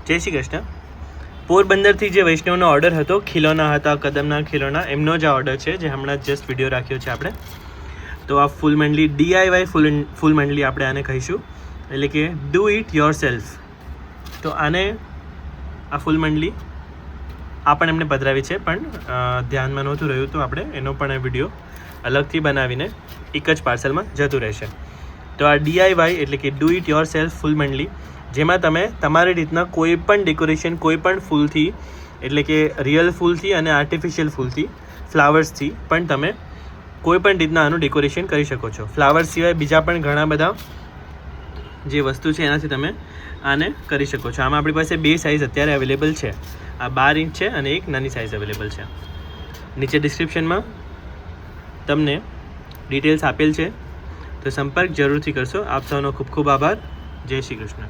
જય શ્રી કૃષ્ણ. પોરબંદરથી જે વૈષ્ણવનો ઓર્ડર હતો, ખીલોના હતા, કદમના ખીલોના, એમનો જ આ ઓર્ડર છે જે હમણાં જસ્ટ વિડીયો રાખ્યો છે આપણે. તો આ ફૂલ મંડલી DIY ફૂલ મંડલી આપણે આને કહીશું, એટલે કે ડુ ઇટ યોર સેલ્ફ. તો આને આ ફૂલ મંડલી આ પણ એમને પધરાવી છે, પણ ધ્યાનમાં નહોતું રહ્યું તો આપણે એનો પણ વિડીયો અલગથી બનાવીને એક જ પાર્સલમાં જતું રહેશે. તો આ DIY એટલે કે ડુ ઇટ યોર સેલ્ફ ફૂલ મંડલી, જેમાં તમે તમારી રીતના કોઈ પણ ડેકોરેશન કોઈ પણ ફૂલથી, એટલે કે રિયલ ફૂલથી અને આર્ટિફિશિયલ ફૂલથી, ફ્લાવર્સથી પણ તમે કોઈ પણ રીતના આનું ડેકોરેશન કરી શકો છો. ફ્લાવર્સ સિવાય બીજા પણ ઘણા બધા જે વસ્તુ છે એનાથી તમે આને કરી શકો છો. આમાં આપણી પાસે 2 સાઇઝ અત્યારે અવેલેબલ છે. આ 12 ઇંચ છે અને એક નાની સાઇઝ અવેલેબલ છે. નીચે ડિસ્ક્રિપ્શનમાં તમને ડિટેલ્સ આપેલ છે, તો સંપર્ક જરૂરથી કરશો. આપ સૌનો ખૂબ ખૂબ આભાર. જય શ્રી કૃષ્ણ.